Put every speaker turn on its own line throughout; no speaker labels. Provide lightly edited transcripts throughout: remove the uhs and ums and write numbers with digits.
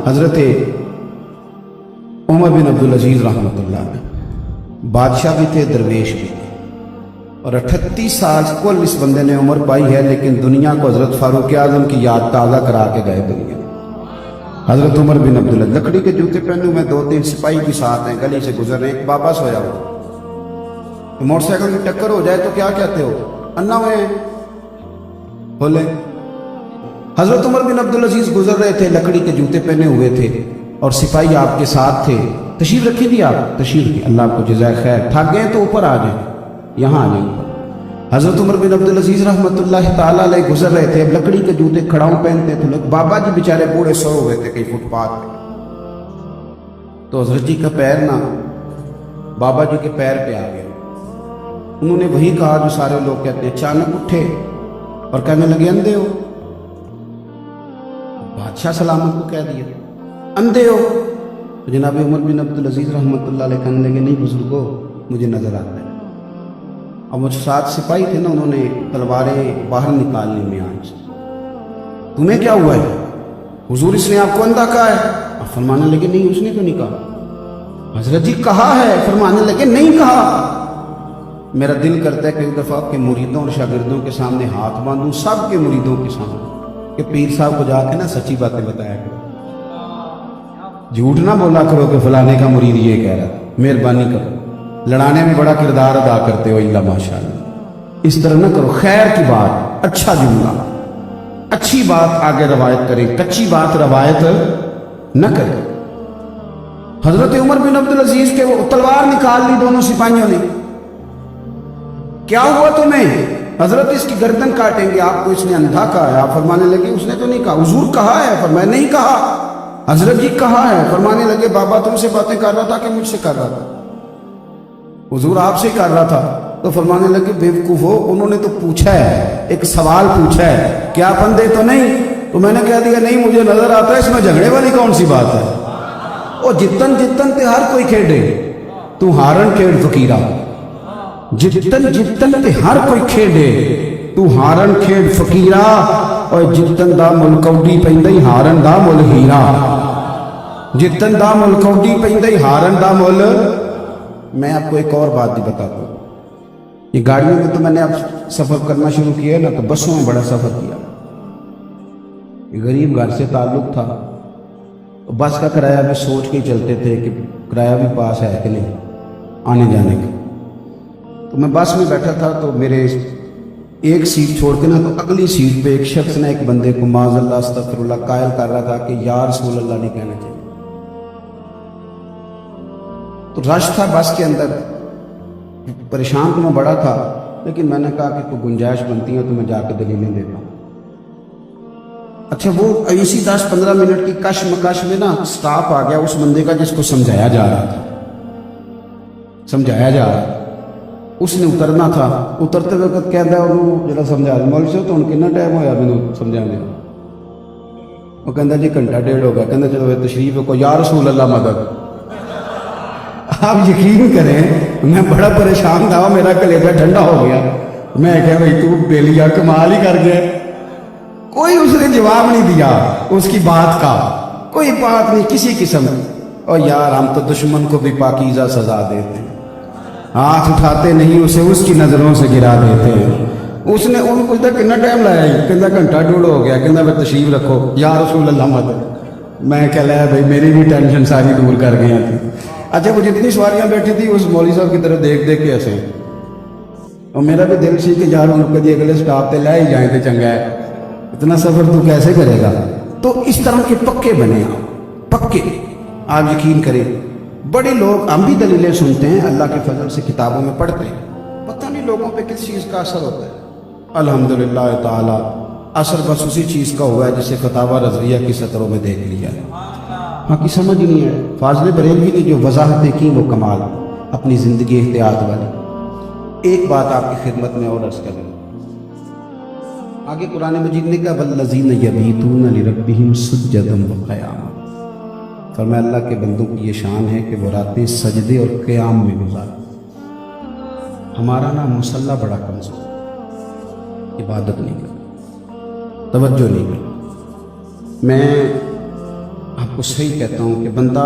حضرت عمر بن عبد العزیز رحمۃ اللہ بادشاہ بھی تھے، درویش بھی تھے، اور 38 سال کل اس بندے نے عمر پائی ہے، لیکن دنیا کو حضرت فاروق اعظم کی یاد تازہ کرا کے گئے دنیا۔ حضرت عمر بن عبدالعزیز لکڑی کے جوتے پہنے ہوئے، 2-3 سپاہی بھی ساتھ ہیں، گلی سے گزر رہے ہیں، ایک بابا سویا ہوا، موٹر سائیکل کی ٹکر ہو جائے تو کیا کہتے ہو؟ انا ہوئے بولے۔ حضرت عمر بن عبدالعزیز گزر رہے تھے، لکڑی کے جوتے پہنے ہوئے تھے اور سپاہی آپ کے ساتھ تھے۔ تشریف رکھی تھی آپ؟ تشریف رکھی، اللہ آپ کو جزائے خیر۔ تھک گئے تو اوپر آ جائیں، یہاں آ جائیں اوپر۔ حضرت عمر بن عبدالعزیز رحمۃ اللہ تعالیٰ علیہ گزر رہے تھے، لکڑی کے جوتے کھڑاؤں پہنتے تھے لوگ، بابا جی بیچارے بوڑھے سو ہوئے تھے کہیں فٹ پاتھ پہ، تو حضرت جی کا پیر نہ بابا جی کے پیر پہ آ گیا۔ انہوں نے وہی کہا جو سارے لوگ کہتے ہیں، اچانک اٹھے اور کہنے لگے اندھے ہو؟ بادشاہ سلامت کو کہہ دیا اندھے ہو؟ تو جناب عمر بن عبدالعزیز رحمۃ اللہ علیہ کہنے لگے نہیں بزرگو، مجھے نظر آتا ہے۔ اور مجھ ساتھ سپاہی تھے نا، انہوں نے تلواریں باہر نکال لی میان سے۔ تمہیں کیا ہوا ہے حضور؟ اس نے آپ کو اندھا کہا ہے؟ آپ فرمانے لگے نہیں، اس نے تو نہیں کہا۔ حضرت جی کہا ہے، فرمانے لگے نہیں کہا۔ میرا دل کرتا ہے کہ ایک دفعہ کے مریدوں اور شاگردوں کے سامنے ہاتھ باندھوں، سب کے مریدوں کے سامنے، کہ پیر صاحب کو جا کے نا سچی باتیں بتایا کرو، جھوٹ نہ بولا کرو کہ فلانے کا مرید یہ کہہ رہا ہے، مہربانی کرو، لڑانے میں بڑا کردار ادا کرتے ہو اللہ ماشاءاللہ، اس طرح نہ کرو، خیر کی بات، اچھا جملہ، اچھی بات آگے روایت کریں، کچی بات روایت نہ کریں۔ حضرت عمر بن عبدالعزیز کے وہ تلوار نکال لی دونوں سپاہیوں نے۔ کیا ہوا تمہیں؟ حضرت اس کی گردن کاٹیں گے، آپ کو اس نے اندھا کہا ہے۔ آپ فرمانے لگے اس نے تو نہیں کہا۔ حضور کہا ہے؟ فرمایا نہیں کہا۔ حضرت جی کہا ہے؟ فرمانے لگے بابا تم سے باتیں کر رہا تھا کہ مجھ سے کر رہا تھا؟ حضور آپ سے کر رہا تھا۔ تو فرمانے لگے بیوقوف ہو، انہوں نے تو پوچھا ہے، ایک سوال پوچھا ہے، کیا آپ اندھے تو نہیں؟ تو میں نے کہہ دیا نہیں مجھے نظر آتا ہے، اس میں جھگڑے والی کون سی بات ہے؟ او جتن جتن تے ہر کوئی کھیڑے، تو ہارن کھیڑ فقیرہ، جتن جتن تے ہر کوئی کھیڑے، تو ہارن کھیڑ فقیرہ، اور جتن دا ملکوڈی پیندائی ہارن دا مل ہیرا، جتن دا ملکوڈی پیندائی ہارن دا مل۔ میں آپ کو ایک اور بات بھی بتاتا ہوں، یہ گاڑیوں میں تو میں نے اب سفر کرنا شروع کیا ہے نا، تو بسوں میں بڑا سفر کیا، غریب گھر سے تعلق تھا، بس کا کرایہ بھی سوچ کے ہی چلتے تھے کہ کرایہ بھی پاس ہے کہ نہیں آنے جانے کا۔ تو میں بس میں بیٹھا تھا، تو میرے ایک سیٹ چھوڑ کے نا، تو اگلی سیٹ پہ ایک شخص نے ایک بندے کو معاذ اللہ استغفر اللہ قائل کر رہا تھا کہ یا رسول اللہ نہیں کہنا چاہیے۔ تو رش تھا بس کے اندر، پریشان تو میں بڑا تھا، لیکن میں نے کہا کہ کوئی گنجائش بنتی ہے تو میں جا کے دلیلیں دیتا ہوں۔ اچھا وہ اسی 10-15 منٹ کی کش مکش میں نا سٹاپ آ گیا اس بندے کا جس کو سمجھایا جا رہا تھا، سمجھایا جا رہا تھا، اس نے اترنا تھا۔ اترتے وقت کہتا ہے انہوں جڑا سمجھا رہا مول سے تو ان کتنا ٹائم ہویا مینوں سمجھانے؟ وہ کہتا جی گھنٹہ ڈیڑھ ہو گیا۔ کہتا چلو تشریف کو یا رسول اللہ مدد۔ آپ یقین کریں میں بڑا پریشان تھا، میرا کلیجہ ٹھنڈا ہو گیا، میں کہا بھائی تو بیلیا کمال ہی کر گیا۔ کوئی اس نے جواب نہیں دیا اس کی بات کا، کوئی بات نہیں کسی قسم۔ اور یار ہم تو دشمن کو بھی پاکیزہ سزا دیتے ہیں، ہاتھ اٹھاتے نہیں اسے اس کی نظروں سے گرا دیتے ہیں۔ اس نے ان کو کتنا ٹائم لایا ہی، کہتا گھنٹہ ڈیڑھ ہو گیا، کہتا میں تشریف رکھو یا رسول اللہ مدد۔ میں کہہ لیا بھائی میری بھی ٹینشن ساری دور کر گئی تھی۔ اچھا وہ جتنی سواریاں بیٹھی تھی اس مولوی صاحب کی طرف دیکھ دیکھ کے ایسے، اور میرا بھی دل سی کہ یار ان کو جی اگلے سٹاپ تے لے ہی جائیں تو چنگا ہے، اتنا سفر تو کیسے کرے گا؟ تو اس طرح کے پکے بنے، پکے۔ آپ یقین کریں بڑے لوگ ہم بھی دلیلیں سنتے ہیں اللہ کے فضل سے، کتابوں میں پڑھتے ہیں، پتہ نہیں لوگوں پہ کس چیز کا اثر ہوتا ہے۔ الحمدللہ تعالی اثر بس اسی چیز کا ہوا ہے جسے فتاوی رضویہ کی سطروں میں دیکھ لیا ہے، باقی سمجھ نہیں ہے۔ فاضل بریلوی نے جو وضاحتیں کی وہ کمال، اپنی زندگی احتیاط والی۔ ایک بات آپ کی خدمت میں اور عرض کروں، آگے قرآن مجید نے کہا والذین یبیتون لربہم سجدا وقیاما، فرمایا اللہ کے بندوں کی یہ شان ہے کہ وہ راتیں سجدے اور قیام میں گزارتے۔ ہمارا نا مصلی بڑا کمزور، عبادت نہیں کرتا، توجہ نہیں کرتا۔ میں آپ کو صحیح کہتا ہوں کہ بندہ،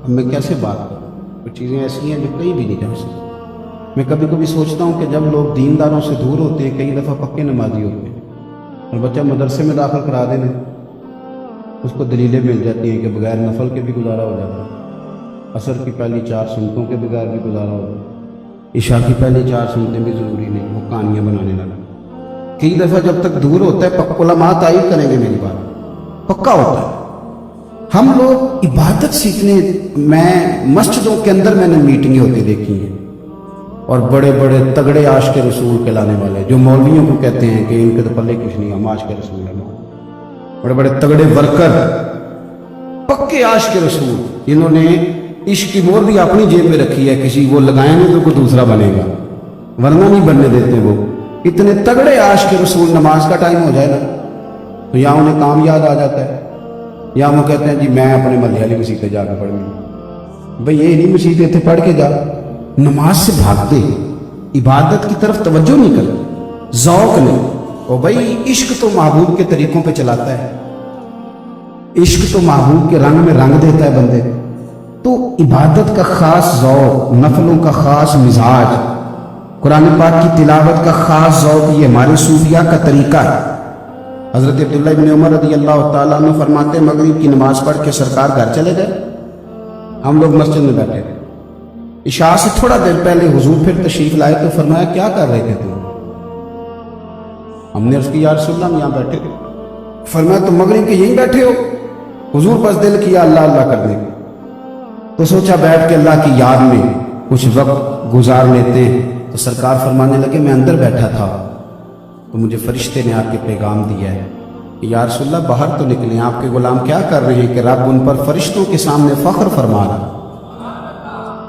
اب میں کیسے بات کروں، کچھ چیزیں ایسی ہیں جو کہیں بھی نہیں جا سکتی۔ میں کبھی کبھی سوچتا ہوں کہ جب لوگ دینداروں سے دور ہوتے ہیں، کئی دفعہ پکے نمازی ہوتے ہیں، اور بچہ مدرسے میں داخل کرا دینا، اس کو دلیلیں مل جاتی ہیں کہ بغیر نفل کے بھی گزارا ہو جاتا ہے، عصر کی پہلی 4 سنتوں کے بغیر بھی گزارا ہو جاتا ہے، عشاء کی پہلی 4 سنتیں بھی ضروری نہیں، وہ کہانیاں بنانے لگا۔ کئی دفعہ جب تک دور ہوتا ہے، علماء تائید کریں گے میری بات، پکا ہوتا ہے۔ ہم لوگ عبادت سیکھنے، میں مسجدوں کے اندر میں نے میٹنگیں ہوتی دیکھی ہیں، اور بڑے بڑے تگڑے عاشق رسول کہلانے والے جو مولویوں کو کہتے ہیں کہ ان کے تو پلے کچھ نہیں، ہم عاشق رسول ہیں، بڑے بڑے تگڑے ورکر، پکے عاشق رسول، جنہوں نے عشق کی مور بھی اپنی جیب میں رکھی ہے، کسی وہ لگائیں گے تو کوئی دوسرا بنے گا، ورنہ نہیں بننے دیتے۔ وہ اتنے تگڑے عاشق رسول، نماز کا ٹائم ہو جائے نا تو یا انہیں کام یاد آ جاتا ہے، یا وہ کہتے ہیں جی میں اپنے محلے والی مسجد پہ جا کے پڑھ گئی۔ بھئی یہ نہیں مسجد اتنے پڑھ کے جا، نماز سے بھاگتے، عبادت کی طرف توجہ نہیں کرتے، ذوق نہیں۔ اور بھئی عشق تو محبوب کے طریقوں پہ چلاتا ہے، عشق تو محبوب کے رنگ میں رنگ دیتا ہے بندے، تو عبادت کا خاص ذوق، نفلوں کا خاص مزاج، قرآن پاک کی تلاوت کا خاص ذوق، یہ ہمارے صوفیاء کا طریقہ ہے۔ حضرت عبداللہ بن عمر رضی اللہ تعالیٰ عنہ فرماتے ہیں مغرب کی نماز پڑھ کے سرکار گھر چلے گئے، ہم لوگ مسجد میں بیٹھے تھے، عشاء سے تھوڑا دیر پہلے حضور پھر تشریف لائے تو فرمایا کیا کر رہے تھے تم؟ ہم نے عرض کی یا رسول اللہ ہم یہاں بیٹھے تھے۔ فرمایا تم مغرب کے یہیں بیٹھے ہو؟ حضور بس دل کیا اللہ اللہ کرنے کا، تو سوچا بیٹھ کے اللہ کی یاد میں کچھ وقت گزار لیتے ہیں، تو سرکار فرمانے لگے میں اندر بیٹھا تھا تو مجھے فرشتے نے آ کے پیغام دیا ہے کہ یا رسول اللہ باہر تو نکلیں، آپ کے غلام کیا کر رہے ہیں کہ رب ان پر فرشتوں کے سامنے فخر فرما رہا۔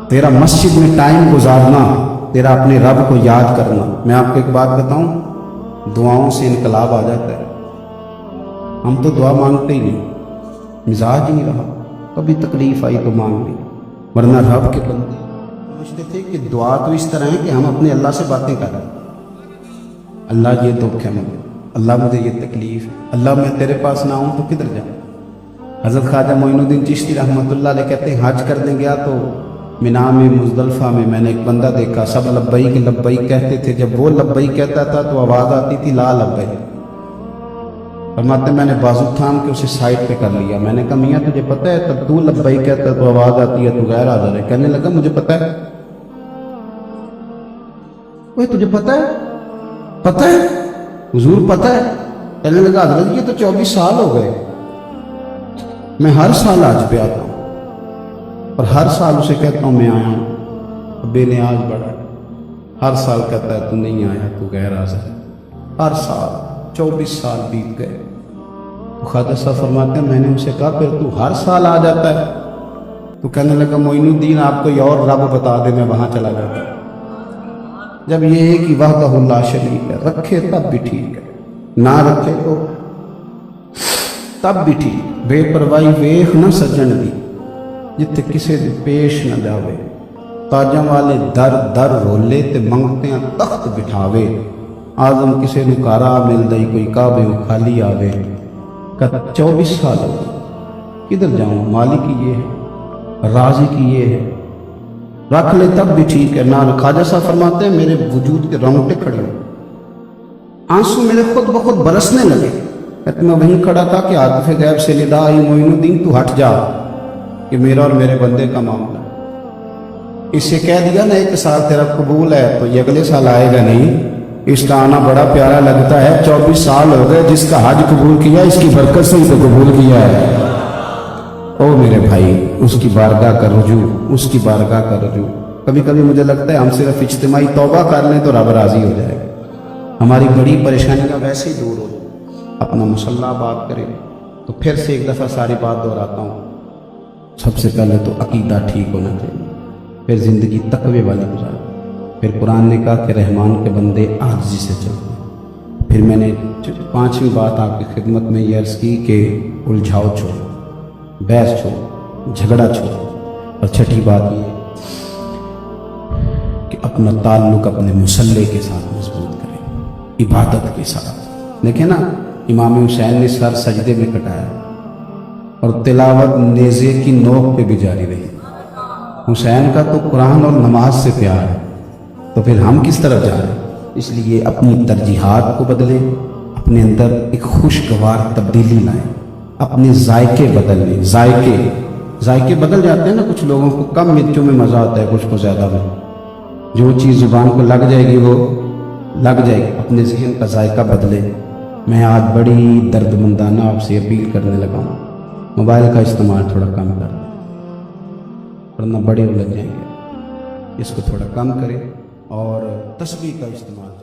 تیرا مسجد میں ٹائم گزارنا، تیرا اپنے رب کو یاد کرنا۔ میں آپ کو ایک بات بتاؤں، دعاؤں سے انقلاب آ جاتا ہے۔ ہم تو دعا مانگتے ہی نہیں، مزاج ہی نہیں رہا، کبھی تکلیف آئی تو مانگ لی، ورنہ رب کے بندے سمجھتے تھے کہ دعا تو اس طرح ہے کہ ہم اپنے اللہ سے باتیں کر رہے ہیں، اللہ یہ دکھ ہے مجھے، اللہ مجھے یہ تکلیف، اللہ میں تیرے پاس نہ ہوں تو کدھر جاؤں۔ حضرت خواجہ معین الدین چشتی رحمۃ اللہ علیہ کہتے ہیں حج کرنے گیا تو مینا میں مزدلفہ میں میں نے ایک بندہ دیکھا، سب لبیک لبیک کہتے تھے، جب وہ لبیک کہتا تھا تو آواز آتی تھی لا لبیک۔ فرماتے میں نے بازو تھام کے اسے سائڈ پہ کر لیا، میں نے کہا میاں تجھے پتہ ہے تب تو لبیک کہتا ہے تو آواز آتی ہے تو غیر حاضر ہے؟ کہنے لگا مجھے پتہ ہے۔ وہ تجھے پتہ ہے؟ پتہ ہے حضور پتہ ہے؟ کہنے لگا حضرت یہ تو 24 سال ہو گئے، میں ہر سال حج پہ آتا ہوں اور ہر سال اسے کہتا ہوں میں آیا ہوں، بے نیاز بڑا، ہر سال کہتا ہے تو نہیں آیا تو غیر حاضر ہے، ہر سال 24 سال بیت گئے۔ خواجہ صاحب فرماتے ہیں میں نے اسے کہا پھر تو ہر سال آ جاتا ہے؟ تو کہنے لگا معین الدین آپ کوئی اور رب بتا دے میں وہاں چلا جاتا۔ جب یہ ہے کہ وحدہ لا شریک ہے، رکھے تب بھی ٹھیک ہے، نہ رکھے تو تب بھی ٹھیک۔ بے پرواہی ویخ نہ سجن دی جتھے کسے دی پیش نہ جاوے، تاجاں والے در در رولے تے منگتے ہیں تخت بٹھاوے، آزم کسے نو کارا مل دئی کوئی کعبے خالی آوے۔ کہ 24 سال ہو گئے، کدھر جاؤں، مالک کی یہ ہے، رازق کی یہ ہے، رکھ لے تب بھی ٹھیک ہے، نہ خواجہ صاحب فرماتے ہیں میرے وجود کے رونگٹے کھڑے ہو، آنسو میرے خود بخود برسنے لگے۔ کہتے میں وہیں کھڑا تھا کہ عاطف غیب سے ندا آئی معین الدین تو ہٹ جا کہ میرا اور میرے بندے کا معاملہ۔ اس سے کہہ دیا نا 1 سال تیرا قبول ہے تو یہ اگلے سال آئے گا نہیں، اس کا آنا بڑا پیارا لگتا ہے، 24 سال ہو گئے، جس کا حج قبول کیا اس کی برکت سے ہی تو قبول کیا ہے۔ او میرے بھائی اس کی بارگاہ کا رجوع، اس کی بارگاہ کا رجوع۔ کبھی کبھی مجھے لگتا ہے ہم صرف اجتماعی توبہ کر لیں تو رب راضی ہو جائے گا، ہماری بڑی پریشانیاں ویسے ہی دور ہو جائیں۔ اپنا مسلح بات کریں تو پھر سے ایک دفعہ ساری بات دہراتا ہوں، سب سے پہلے تو عقیدہ ٹھیک ہونا چاہیے، پھر زندگی تقوی والی گزاریں، پھر قرآن نے کہا کہ رحمان کے بندے عاجزی سے چلتے ہیں، پھر میں نے 5ویں بات آپ کی خدمت میں یہ عرض کی کہ الجھاؤ چھوڑو، بحث چھوڑو، جھگڑا چھوڑو، اور 6ٹھی بات یہ کہ اپنا تعلق اپنے مسلح کے ساتھ مضبوط کریں، عبادت کے ساتھ۔ دیکھیں نا امام حسین نے سر سجدے میں کٹایا، اور تلاوت نیزے کی نوک پہ بھی جاری رہی۔ حسین کا تو قرآن اور نماز سے پیار ہے، تو پھر ہم کس طرف جا رہے ہیں؟ اس لیے اپنی ترجیحات کو بدلیں، اپنے اندر ایک خوشگوار تبدیلی لائیں، اپنے ذائقے بدل لیں۔ ذائقے بدل جاتے ہیں نا، کچھ لوگوں کو کم مرچوں میں مزہ آتا ہے، کچھ کو زیادہ میں۔ جو چیز زبان کو لگ جائے گی وہ لگ جائے گی، اپنے ذہن کا ذائقہ بدلے۔ میں آج بڑی درد مندانہ آپ سے اپیل کرنے لگا ہوں، موبائل کا استعمال تھوڑا کم کر دیں، ورنہ بڑے الجھ جائیں گے۔ اس کو تھوڑا کم کریں اور تسبیح کا استعمال